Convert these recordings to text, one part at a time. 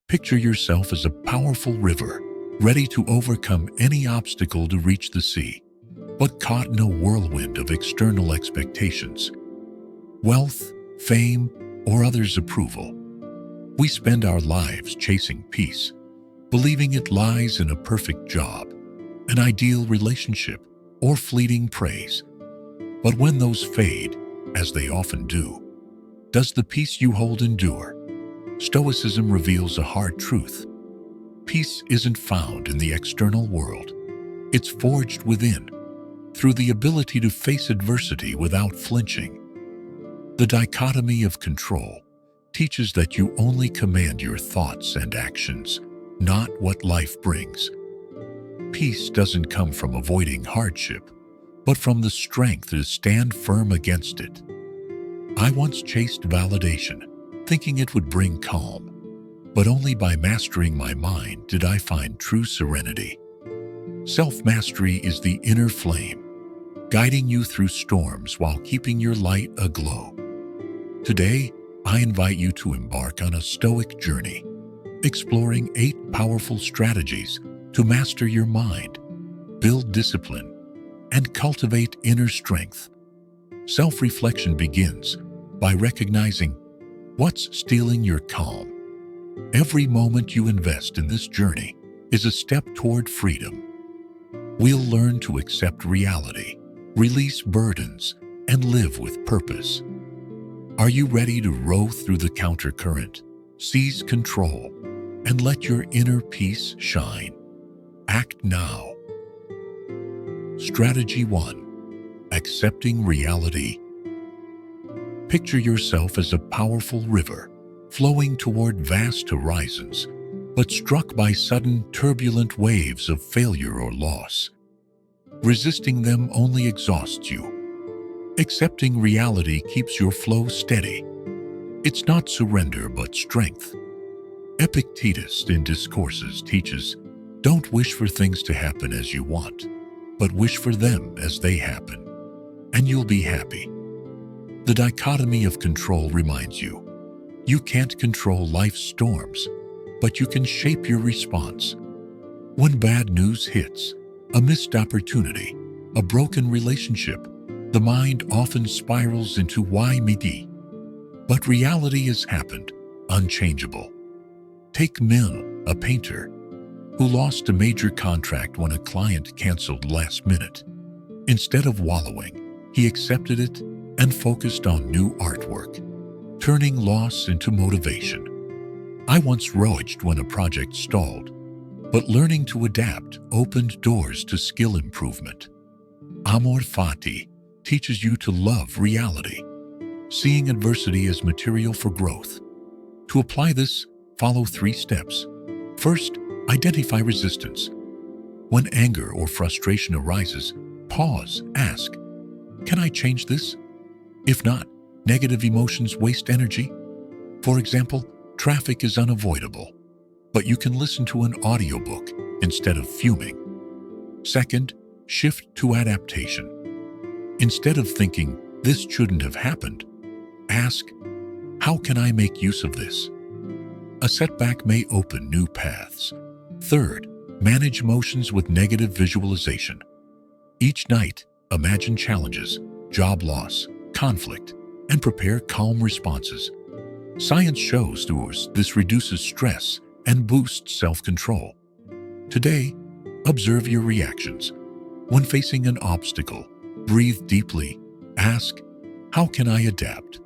Picture yourself as a powerful river, ready to overcome any obstacle to reach the sea, but caught in a whirlwind of external expectations. Wealth, fame, or others' approval. We spend our lives chasing peace, believing it lies in a perfect job, an ideal relationship, or fleeting praise. But when those fade, as they often do, does the peace you hold endure? Stoicism reveals a hard truth. Peace isn't found in the external world. It's forged within, through the ability to face adversity without flinching. The dichotomy of control teaches that you only command your thoughts and actions, not what life brings. Peace doesn't come from avoiding hardship, but from the strength to stand firm against it. I once chased validation, thinking it would bring calm, but only by mastering my mind did I find true serenity. Self-mastery is the inner flame, guiding you through storms while keeping your light aglow. Today, I invite you to embark on a Stoic journey, exploring 8 powerful strategies to master your mind, build discipline, and cultivate inner strength. Self-reflection begins by recognizing what's stealing your calm. Every moment you invest in this journey is a step toward freedom. We'll learn to accept reality, release burdens, and live with purpose. Are you ready to row through the countercurrent, seize control, and let your inner peace shine? Act now. Strategy 1. Accepting reality. Picture yourself as a powerful river, flowing toward vast horizons, but struck by sudden, turbulent waves of failure or loss. Resisting them only exhausts you. Accepting reality keeps your flow steady. It's not surrender, but strength. Epictetus in Discourses teaches, don't wish for things to happen as you want, but wish for them as they happen, and you'll be happy. The dichotomy of control reminds you, you can't control life's storms, but you can shape your response. When bad news hits, a missed opportunity, a broken relationship, the mind often spirals into why me di. But reality has happened, unchangeable. Take Min, a painter, who lost a major contract when a client canceled last minute. Instead of wallowing, he accepted it and focused on new artwork, turning loss into motivation. I once raged when a project stalled, but learning to adapt opened doors to skill improvement. Amor Fati teaches you to love reality, seeing adversity as material for growth. To apply this, follow 3 steps. First, identify resistance. When anger or frustration arises, pause, ask, can I change this? If not, negative emotions waste energy. For example, traffic is unavoidable, but you can listen to an audiobook instead of fuming. Second, shift to adaptation. Instead of thinking, this shouldn't have happened, ask, how can I make use of this? A setback may open new paths. Third, manage emotions with negative visualization. Each night, imagine challenges, job loss, conflict, and prepare calm responses. Science shows this reduces stress and boosts self-control. Today, observe your reactions. When facing an obstacle, breathe deeply. Ask, how can I adapt?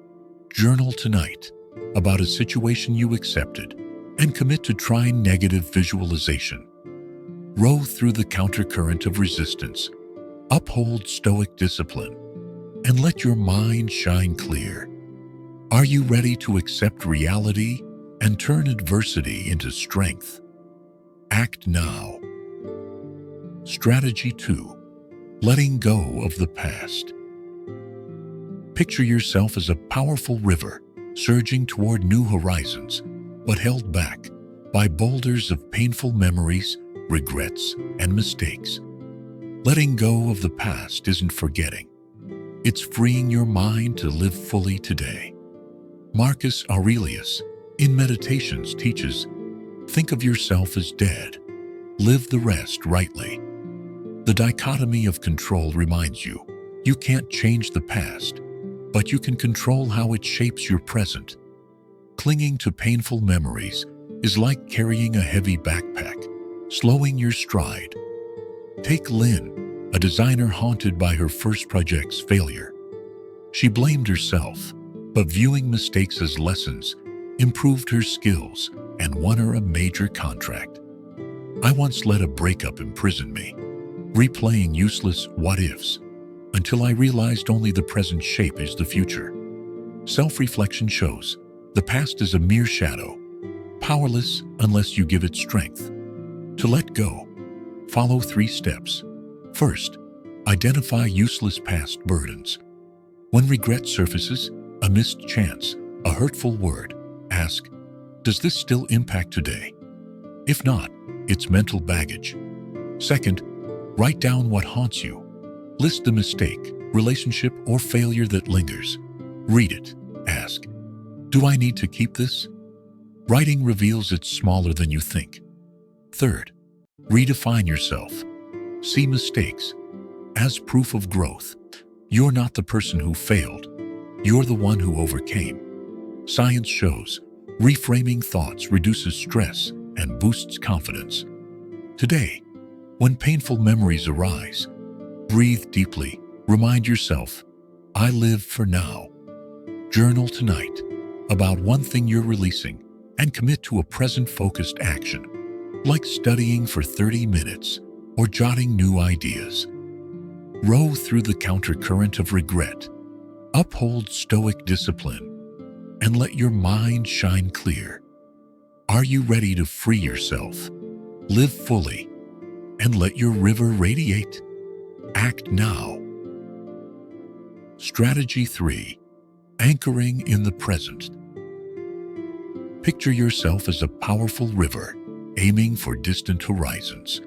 Journal tonight about a situation you accepted and commit to trying negative visualization. Row through the countercurrent of resistance. Uphold Stoic discipline and let your mind shine clear. Are you ready to accept reality and turn adversity into strength? Act now. Strategy 2. Letting go of the past. Picture yourself as a powerful river surging toward new horizons, but held back by boulders of painful memories, regrets, and mistakes. Letting go of the past isn't forgetting. It's freeing your mind to live fully today. Marcus Aurelius in Meditations teaches, Think of yourself as dead. Live the rest rightly. The dichotomy of control reminds you, you can't change the past, but you can control how it shapes your present. Clinging to painful memories is like carrying a heavy backpack, slowing your stride. Take Lynn, a designer haunted by her first project's failure. She blamed herself, but viewing mistakes as lessons improved her skills and won her a major contract. I once let a breakup imprison me, replaying useless what-ifs until I realized only the present shapes the future. Self-reflection shows the past is a mere shadow, powerless unless you give it strength. To let go, follow 3 steps. First, identify useless past burdens. When regret surfaces, a missed chance, a hurtful word, ask, does this still impact today? If not, it's mental baggage. Second, write down what haunts you. List the mistake, relationship, or failure that lingers. Read it. Ask, do I need to keep this? Writing reveals it's smaller than you think. Third, redefine yourself. See mistakes as proof of growth. You're not the person who failed. You're the one who overcame. Science shows reframing thoughts reduces stress and boosts confidence. Today, when painful memories arise, breathe deeply. Remind yourself, I live for now. Journal tonight about one thing you're releasing and commit to a present-focused action, like studying for 30 minutes or jotting new ideas. Row through the countercurrent of regret. Uphold stoic discipline and let your mind shine clear. Are you ready to free yourself? Live fully and let your river radiate. Act now. Strategy 3. Anchoring in the present. Picture yourself as a powerful river, aiming for distant horizons,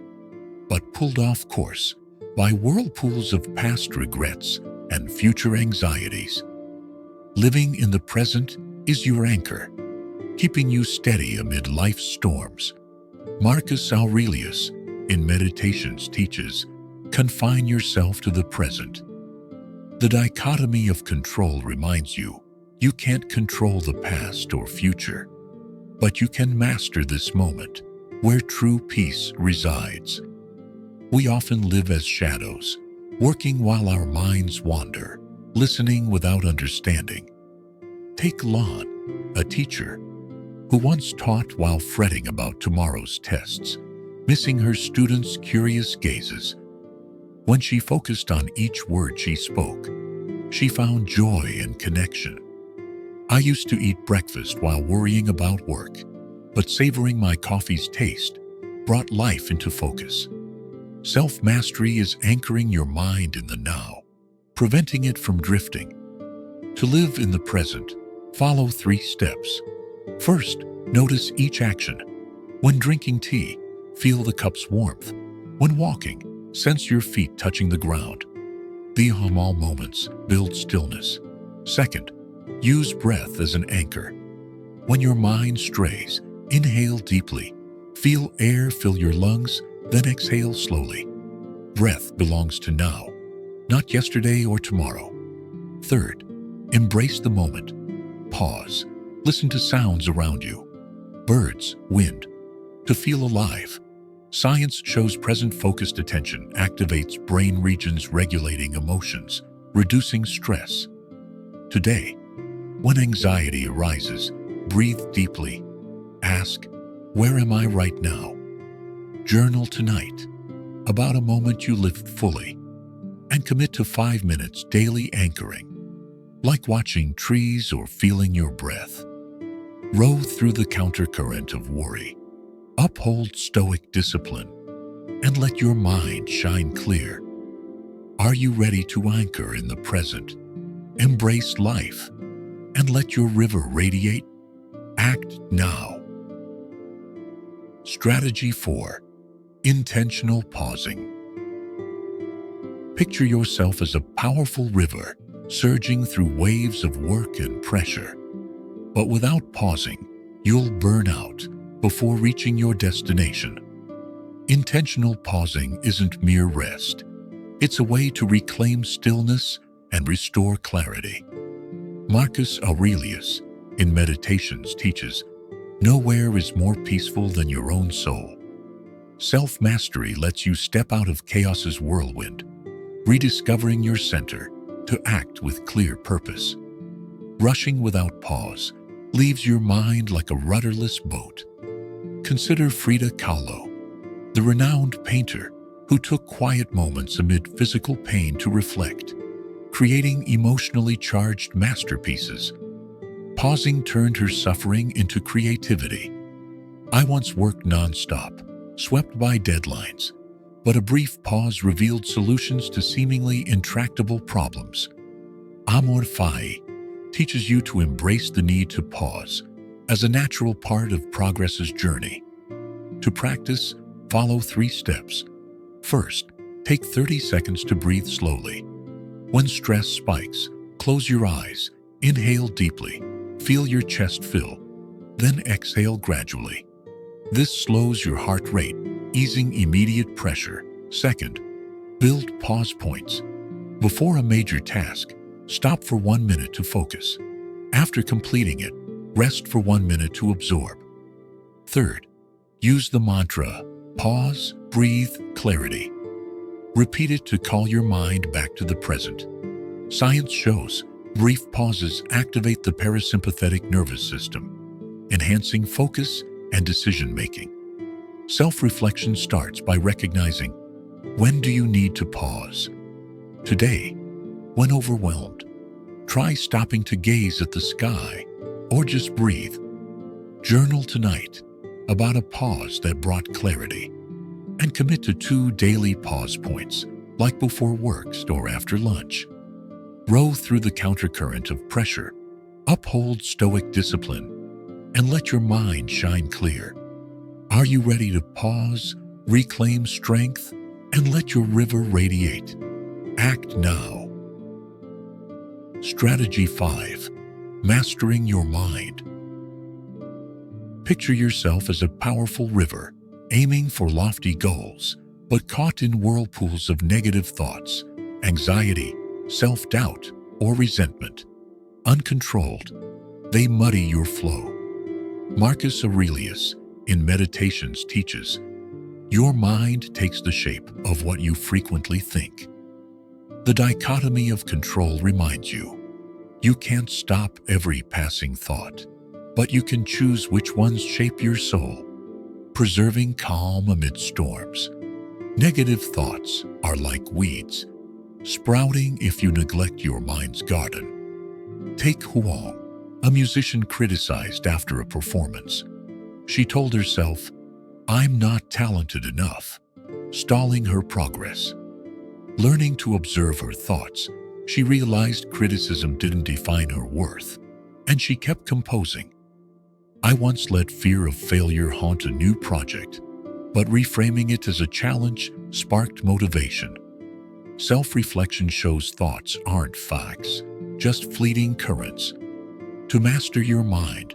but pulled off course by whirlpools of past regrets and future anxieties. Living in the present is your anchor, keeping you steady amid life's storms. Marcus Aurelius in Meditations teaches, confine yourself to the present. The dichotomy of control reminds you, you can't control the past or future, but you can master this moment where true peace resides. We often live as shadows, working while our minds wander, listening without understanding. Take Lon, a teacher, who once taught while fretting about tomorrow's tests, missing her students' curious gazes. When she focused on each word she spoke, she found joy and connection. I used to eat breakfast while worrying about work, but savoring my coffee's taste brought life into focus. Self-mastery is anchoring your mind in the now, preventing it from drifting. To live in the present, follow 3 steps. First, notice each action. When drinking tea, feel the cup's warmth. When walking, sense your feet touching the ground. These small moments build stillness. Second, use breath as an anchor. When your mind strays, inhale deeply. Feel air fill your lungs, then exhale slowly. Breath belongs to now, not yesterday or tomorrow. Third, embrace the moment. Pause. Listen to sounds around you. Birds, wind. To feel alive. Science shows present-focused attention activates brain regions regulating emotions, reducing stress. Today, when anxiety arises, breathe deeply. Ask, where am I right now? Journal tonight about a moment you lived fully and commit to 5 minutes daily anchoring, like watching trees or feeling your breath. Row through the countercurrent of worry. Uphold stoic discipline and let your mind shine clear. Are you ready to anchor in the present? Embrace life and let your river radiate. Act now. Strategy 4. Intentional pausing. Picture yourself as a powerful river surging through waves of work and pressure. But without pausing, you'll burn out before reaching your destination. Intentional pausing isn't mere rest. It's a way to reclaim stillness and restore clarity. Marcus Aurelius in Meditations teaches, "Nowhere is more peaceful than your own soul." Self-mastery lets you step out of chaos's whirlwind, rediscovering your center to act with clear purpose. Rushing without pause leaves your mind like a rudderless boat. Consider Frida Kahlo, the renowned painter who took quiet moments amid physical pain to reflect, creating emotionally charged masterpieces. Pausing turned her suffering into creativity. "I once worked non-stop, swept by deadlines, but a brief pause revealed solutions to seemingly intractable problems." Amor Fati teaches you to embrace the need to pause as a natural part of progress's journey. To practice, follow 3 steps. First, take 30 seconds to breathe slowly. When stress spikes, close your eyes, inhale deeply, feel your chest fill, then exhale gradually. This slows your heart rate, easing immediate pressure. Second, build pause points. Before a major task, stop for 1 minute to focus. After completing it, rest for 1 minute to absorb. Third, use the mantra, pause, breathe, clarity. Repeat it to call your mind back to the present. Science shows brief pauses activate the parasympathetic nervous system, enhancing focus and decision-making. Self-reflection starts by recognizing, when do you need to pause? Today, when overwhelmed, try stopping to gaze at the sky or just breathe. Journal tonight about a pause that brought clarity, and commit to 2 daily pause points, like before work or after lunch. Row through the countercurrent of pressure, uphold stoic discipline, and let your mind shine clear. Are you ready to pause, reclaim strength, and let your river radiate? Act now. Strategy 5. Mastering your mind. Picture yourself as a powerful river, aiming for lofty goals, but caught in whirlpools of negative thoughts, anxiety, self-doubt, or resentment. Uncontrolled, they muddy your flow. Marcus Aurelius in Meditations teaches, "Your mind takes the shape of what you frequently think." The dichotomy of control reminds you, you can't stop every passing thought, but you can choose which ones shape your soul, preserving calm amid storms. Negative thoughts are like weeds, sprouting if you neglect your mind's garden. Take Huang, a musician criticized after a performance. She told herself, "I'm not talented enough," stalling her progress. Learning to observe her thoughts, she realized criticism didn't define her worth, and she kept composing. "I once let fear of failure haunt a new project, but reframing it as a challenge sparked motivation." Self-reflection shows thoughts aren't facts, just fleeting currents. To master your mind,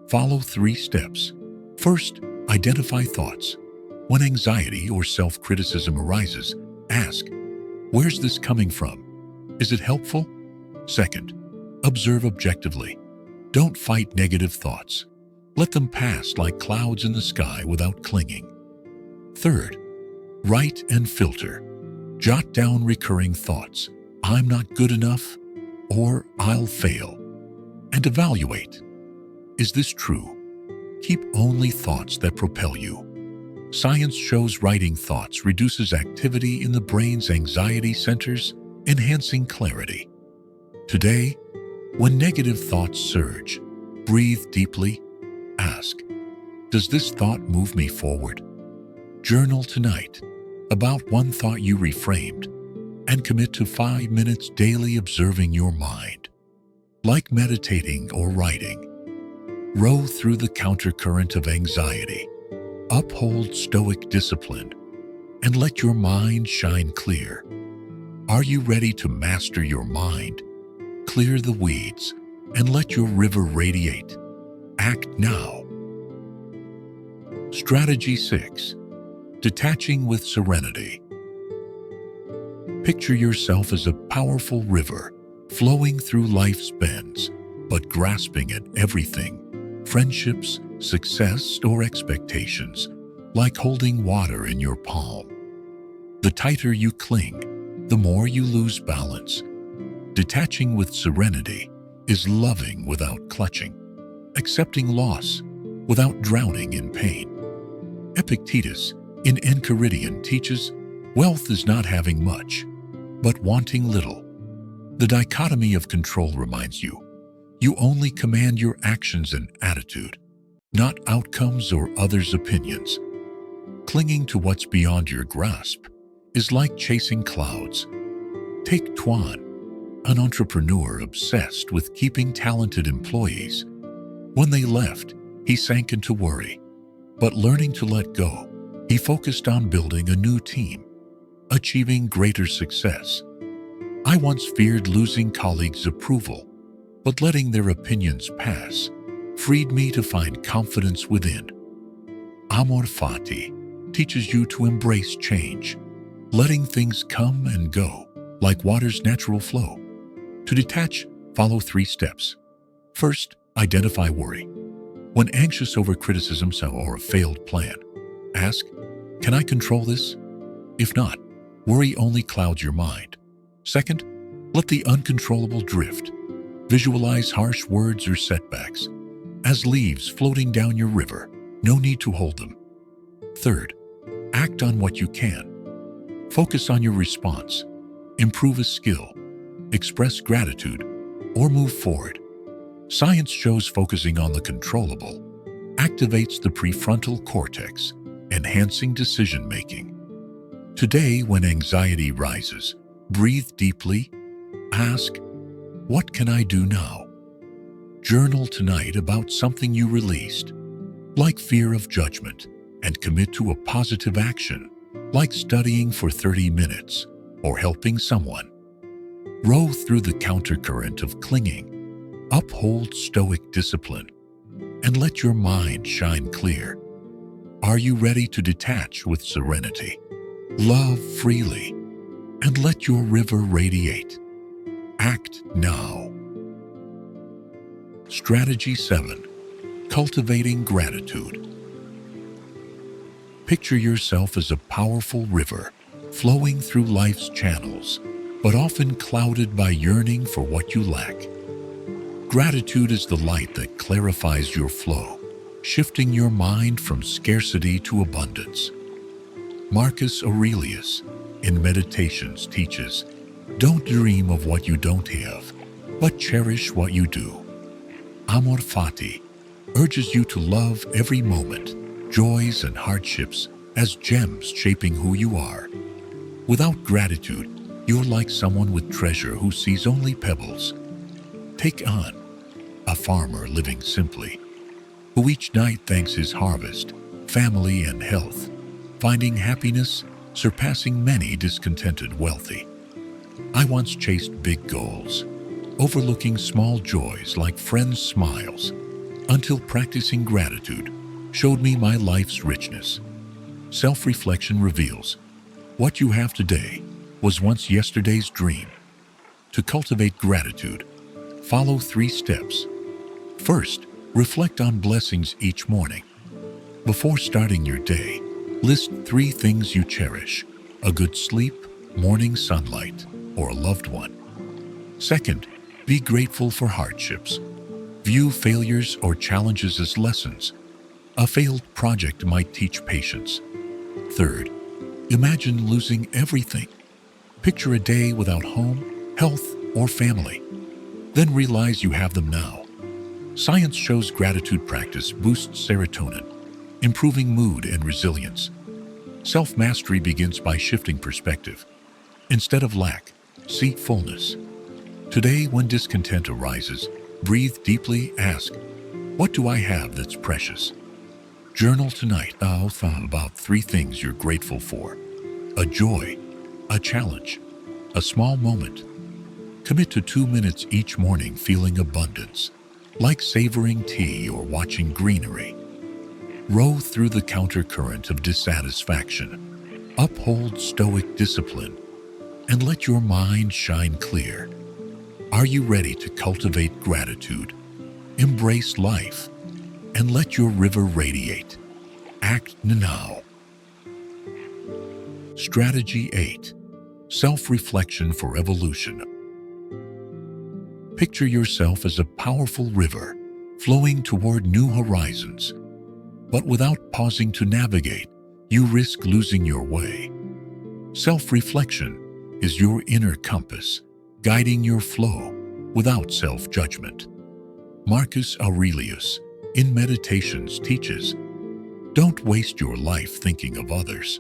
follow 3 steps. First, identify thoughts. When anxiety or self-criticism arises, ask, where's this coming from? Is it helpful? Second, observe objectively. Don't fight negative thoughts. Let them pass like clouds in the sky without clinging. Third, write and filter. Jot down recurring thoughts, "I'm not good enough," or "I'll fail," and evaluate. Is this true? Keep only thoughts that propel you. Science shows writing thoughts reduces activity in the brain's anxiety centers, enhancing clarity. Today, when negative thoughts surge, breathe deeply. Ask, does this thought move me forward? Journal tonight about 1 thought you reframed, and commit to 5 minutes daily observing your mind. Like meditating or writing, row through the countercurrent of anxiety, uphold stoic discipline, and let your mind shine clear. Are you ready to master your mind? Clear the weeds and let your river radiate. Act now. Strategy 6. Detaching with serenity. Picture yourself as a powerful river flowing through life's bends, but grasping at everything, friendships, success, or expectations, like holding water in your palm. The tighter you cling, the more you lose balance. Detaching with serenity is loving without clutching, accepting loss without drowning in pain. Epictetus in Enchiridion teaches, wealth is not having much, but wanting little. The dichotomy of control reminds you, you only command your actions and attitude, not outcomes or others' opinions. Clinging to what's beyond your grasp is like chasing clouds. Take Tuan, an entrepreneur obsessed with keeping talented employees. When they left, he sank into worry. But learning to let go, he focused on building a new team, achieving greater success. I once feared losing colleagues' approval, but letting their opinions pass freed me to find confidence within. Amor Fati teaches you to embrace change, letting things come and go like water's natural flow. To detach, follow 3 steps. First, identify worry. When anxious over criticism or a failed plan, ask, can I control this? If not, worry only clouds your mind. Second, let the uncontrollable drift. Visualize harsh words or setbacks as leaves floating down your river. No need to hold them. Third, act on what you can. Focus on your response. Improve a skill. Express gratitude, or move forward. Science shows focusing on the controllable activates the prefrontal cortex, enhancing decision-making. Today, when anxiety rises, breathe deeply. Ask, what can I do now? Journal tonight about something you released, like fear of judgment, and commit to a positive action, like studying for 30 minutes or helping someone. Row through the countercurrent of clinging, uphold stoic discipline, and let your mind shine clear. Are you ready to detach with serenity? Love freely, and let your river radiate. Act now. Strategy 7. Cultivating gratitude. Picture yourself as a powerful river flowing through life's channels, but often clouded by yearning for what you lack. Gratitude is the light that clarifies your flow, shifting your mind from scarcity to abundance. Marcus Aurelius in Meditations teaches, don't dream of what you don't have, but cherish what you do. Amor Fati urges you to love every moment, joys and hardships, as gems shaping who you are. Without gratitude, you're like someone with treasure who sees only pebbles. Take on a farmer living simply, who each night thanks his harvest, family, and health, finding happiness surpassing many discontented wealthy. I once chased big goals, overlooking small joys like friends' smiles, until practicing gratitude showed me my life's richness. Self-reflection reveals what you have today was once yesterday's dream. To cultivate gratitude, follow 3 steps. First, reflect on blessings each morning. Before starting your day, list 3 things you cherish: a good sleep, morning sunlight, or a loved one. Second, be grateful for hardships. View failures or challenges as lessons. A failed project might teach patience. Third, imagine losing everything. Picture a day without home, health, or family. Then realize you have them now. Science shows gratitude practice boosts serotonin, improving mood and resilience. Self-mastery begins by shifting perspective. Instead of lack, see fullness. Today, when discontent arises, breathe deeply, ask, what do I have that's precious? Journal tonight about 3 things you're grateful for: a joy, a challenge, a small moment. Commit to 2 minutes each morning feeling abundance, like savoring tea or watching greenery. Row through the countercurrent of dissatisfaction. Uphold stoic discipline and let your mind shine clear. Are you ready to cultivate gratitude, embrace life, and let your river radiate? Act now. Strategy 8. Self-reflection for evolution. Picture yourself as a powerful river flowing toward new horizons. But without pausing to navigate, you risk losing your way. Self-reflection is your inner compass, guiding your flow without self-judgment. Marcus Aurelius, in Meditations, teaches, "Don't waste your life thinking of others.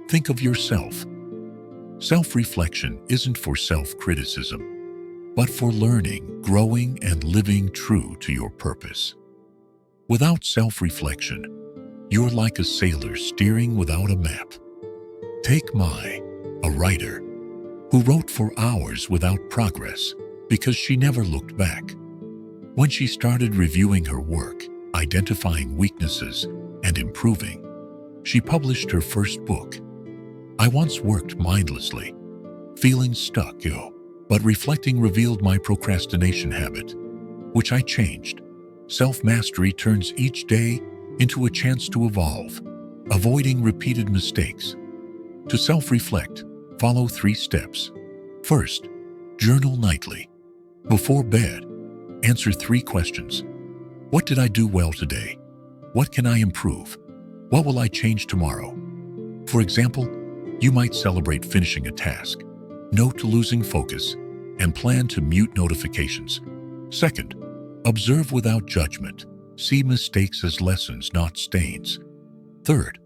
Think of yourself." Self-reflection isn't for self-criticism, but for learning, growing, and living true to your purpose. Without self-reflection, you're like a sailor steering without a map. Take Mai, a writer, who wrote for hours without progress because she never looked back. When she started reviewing her work, identifying weaknesses, and improving, she published her first book. "I once worked mindlessly, feeling stuck, but reflecting revealed my procrastination habit, which I changed." Self-mastery turns each day into a chance to evolve, avoiding repeated mistakes. To self-reflect, follow 3 steps. First, journal nightly. Before bed, answer 3 questions. What did I do well today? What can I improve? What will I change tomorrow? For example, you might celebrate finishing a task, note to losing focus, and plan to mute notifications. Second, observe without judgment. See mistakes as lessons, not stains. Third,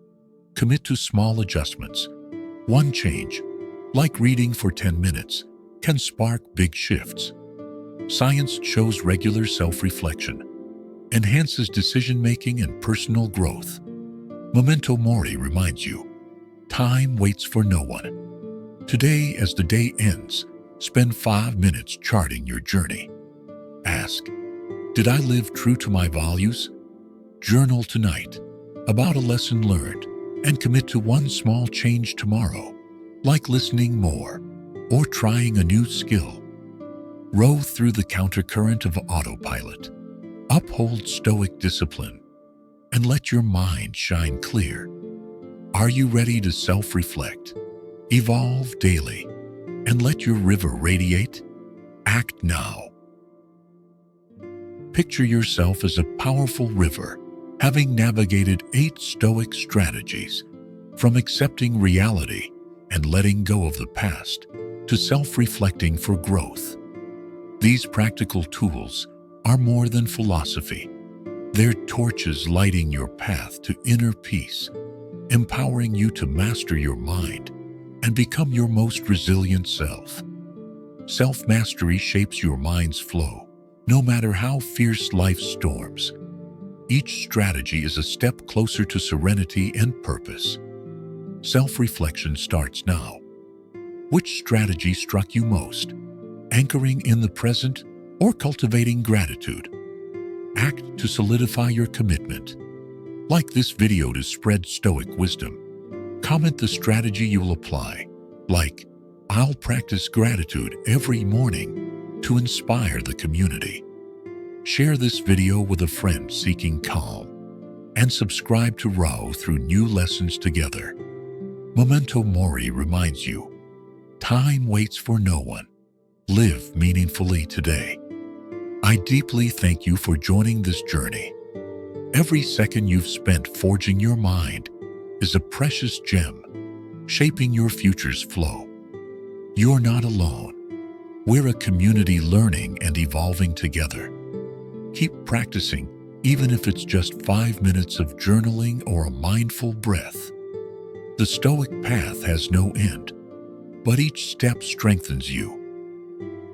commit to small adjustments. One change, like reading for 10 minutes, can spark big shifts. Science shows regular self-reflection enhances decision-making and personal growth. Memento mori reminds you, time waits for no one. Today, as the day ends, spend 5 minutes charting your journey. Ask, did I live true to my values? Journal tonight about a lesson learned and commit to one small change tomorrow, like listening more or trying a new skill. Row through the countercurrent of autopilot. Uphold stoic discipline and let your mind shine clear. Are you ready to self-reflect, evolve daily, and let your river radiate? Act now. Picture yourself as a powerful river, having navigated 8 Stoic strategies, from accepting reality and letting go of the past to self-reflecting for growth. These practical tools are more than philosophy. They're torches lighting your path to inner peace, empowering you to master your mind and become your most resilient self. Self-mastery shapes your mind's flow, no matter how fierce life's storms. Each strategy is a step closer to serenity and purpose. Self-reflection starts now. Which strategy struck you most? Anchoring in the present or cultivating gratitude? Act to solidify your commitment. Like this video to spread Stoic wisdom. Comment the strategy you will apply, like, "I'll practice gratitude every morning," to inspire the community. Share this video with a friend seeking calm, and subscribe to Row through new lessons together. Memento mori reminds you, time waits for no one. Live meaningfully today. I deeply thank you for joining this journey. Every second you've spent forging your mind is a precious gem, shaping your future's flow. You're not alone. We're a community learning and evolving together. Keep practicing, even if it's just 5 minutes of journaling or a mindful breath. The Stoic path has no end, but each step strengthens you.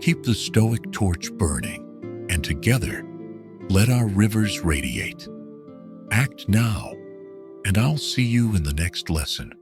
Keep the Stoic torch burning, and together, let our rivers radiate. Act now, and I'll see you in the next lesson.